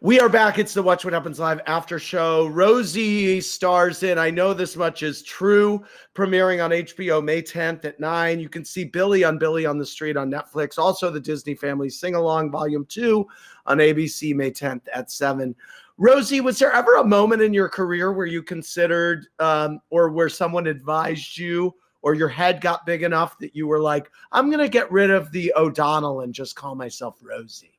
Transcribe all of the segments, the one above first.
We are back. It's the Watch What Happens Live after show. Rosie stars in I Know This Much Is True, premiering on HBO May 10th at 9. You can see Billy on the Street on Netflix. Also, the Disney Family Sing-Along Volume 2 on ABC May 10th at 7. Rosie, was there ever a moment in your career where you considered or where someone advised you or your head got big enough that you were like, I'm going to get rid of the O'Donnell and just call myself Rosie?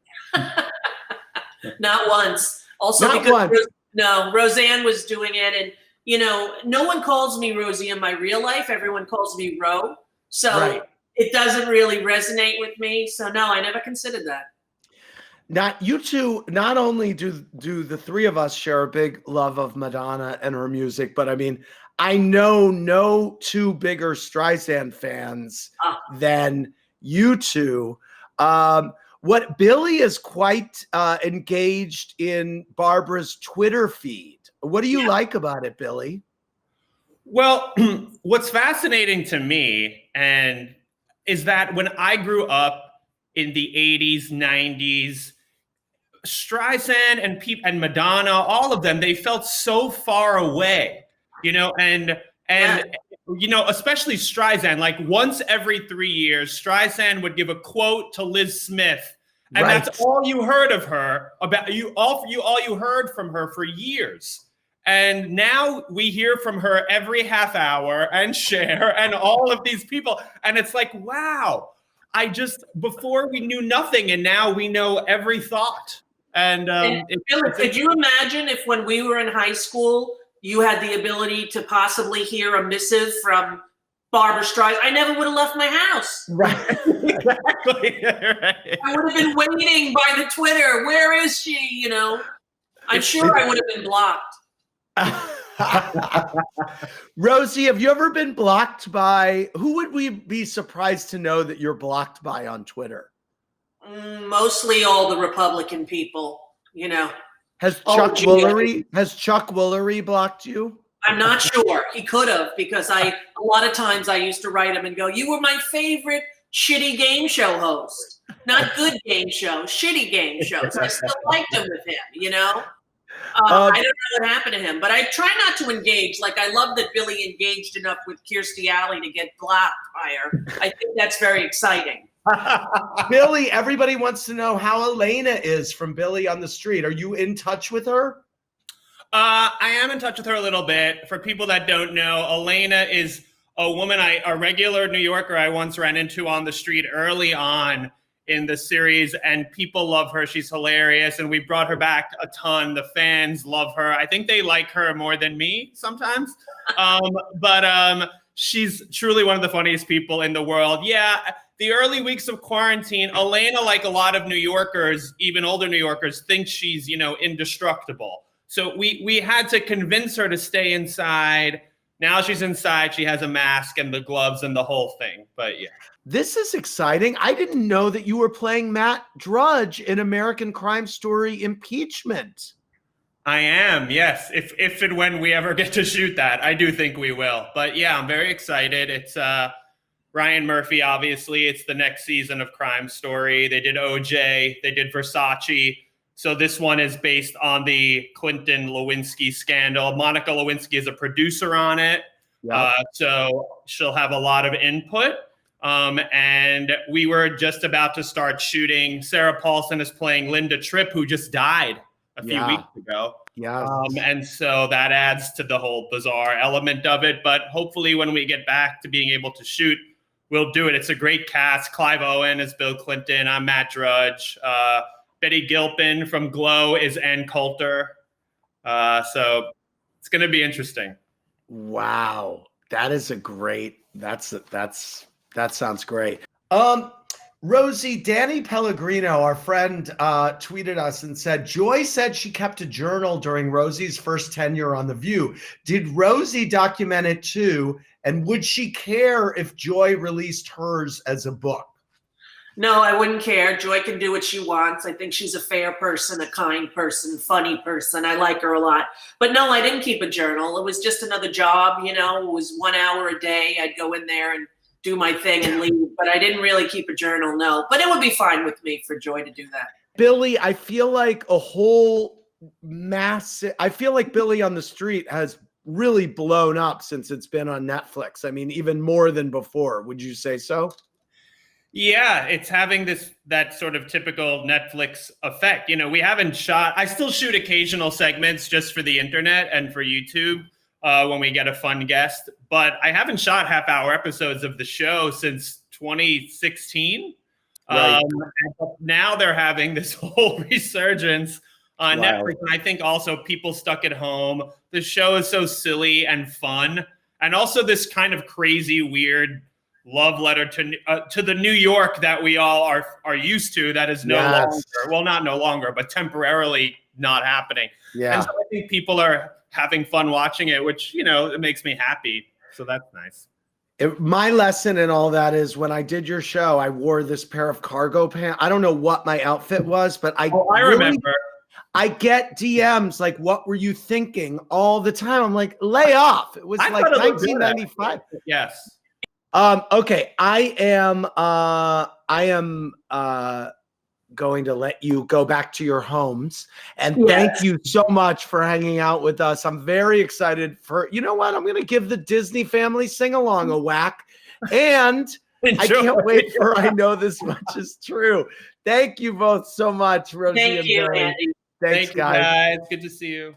Not once. Also, Not because once. Roseanne was doing it, and no one calls me Rosie in my real life. Everyone calls me Ro, so It doesn't really resonate with me. So no, I never considered that. Not you two. Not only do the three of us share a big love of Madonna and her music, but I mean, I know no two bigger Streisand fans than you two. What Billy is quite engaged in Barbara's Twitter feed. What do you like about it, Billy? Well, what's fascinating to me is that when I grew up in the 80s, 90s, Streisand and Madonna, all of them, they felt so far away, and especially Streisand, like once every 3 years, Streisand would give a quote to Liz Smith. And that's all you heard of her all you heard from her for years. And now we hear from her every half hour and Cher and all of these people. And it's like, wow, before we knew nothing and now we know every thought. And could you imagine if when we were in high school, you had the ability to possibly hear a missive from Barbara Streisand? I never would have left my house. Right. Exactly. Right. I would have been waiting by the Twitter. Where is she? I'm sure I would have been blocked. Rosie, have you ever been blocked by, who would we be surprised to know that you're blocked by on Twitter? Mostly all the Republican people, Has Chuck Woolery blocked you? I'm not sure. He could have, because a lot of times I used to write him and go, you were my favorite shitty game show host. Not good game shows, shitty game shows. I still liked him with him, I don't know what happened to him, but I try not to engage. Like, I love that Billy engaged enough with Kirstie Alley to get blocked by her. I think that's very exciting. Billy, everybody wants to know how Elena is from Billy on the Street. Are you in touch with her? I am in touch with her a little bit. For people that don't know, Elena is a woman, a regular New Yorker I once ran into on the street early on in the series, and people love her. She's hilarious, and we brought her back a ton. The fans love her. I think they like her more than me sometimes. But she's truly one of the funniest people in the world. Yeah, the early weeks of quarantine, Elena, like a lot of New Yorkers, even older New Yorkers, think she's, indestructible. So we had to convince her to stay inside. Now she's inside. She has a mask and the gloves and the whole thing. But yeah. This is exciting. I didn't know that you were playing Matt Drudge in American Crime Story Impeachment. I am, yes. If and when we ever get to shoot that, I do think we will. But yeah, I'm very excited. It's Ryan Murphy, obviously. It's the next season of Crime Story. They did OJ. They did Versace. So this one is based on the Clinton Lewinsky scandal. Monica Lewinsky is a producer on it. Yep. So she'll have a lot of input. And we were just about to start shooting. Sarah Paulson is playing Linda Tripp, who just died a few weeks ago. Yeah. And so that adds to the whole bizarre element of it. But hopefully when we get back to being able to shoot, we'll do it. It's a great cast. Clive Owen is Bill Clinton. I'm Matt Drudge. Betty Gilpin from Glow is Ann Coulter. So it's going to be interesting. Wow. That is a great, that sounds great. Rosie, Danny Pellegrino, our friend, tweeted us and said, Joy said she kept a journal during Rosie's first tenure on The View. Did Rosie document it too? And would she care if Joy released hers as a book? No, I wouldn't care. Joy can do what she wants. I think she's a fair person, a kind person, funny person. I like her a lot. But no, I didn't keep a journal. It was just another job, It was 1 hour a day. I'd go in there and do my thing and leave. But I didn't really keep a journal, no. But it would be fine with me for Joy to do that. Billy, I feel like a whole massive, I feel like Billy on the Street has really blown up since it's been on Netflix. I mean, even more than before. Would you say so? Yeah, it's having that sort of typical Netflix effect. You know, we haven't shot, I still shoot occasional segments just for the internet and for YouTube when we get a fun guest, but I haven't shot half-hour episodes of the show since 2016. Right. Now they're having this whole resurgence on Netflix. And I think also people stuck at home. The show is so silly and fun. And also this kind of crazy, weird love letter to the New York that we all are used to, that is no longer, well, not no longer, but temporarily not happening. Yeah. And so I think people are having fun watching it, which, you know, it makes me happy. So that's nice. My lesson in all that is when I did your show, I wore this pair of cargo pants. I don't know what my outfit was, but I remember. I get DMs like, what were you thinking all the time? I'm like, lay off. It was like 1995. Yes. Okay. I am going to let you go back to your homes, and thank you so much for hanging out with us. I'm very excited for, you know what? I'm going to give the Disney family sing-along a whack, and I can't wait for I Know This Much Is True. Thank you both so much, Rosie and Billy. Andy. Thanks, guys. Good to see you.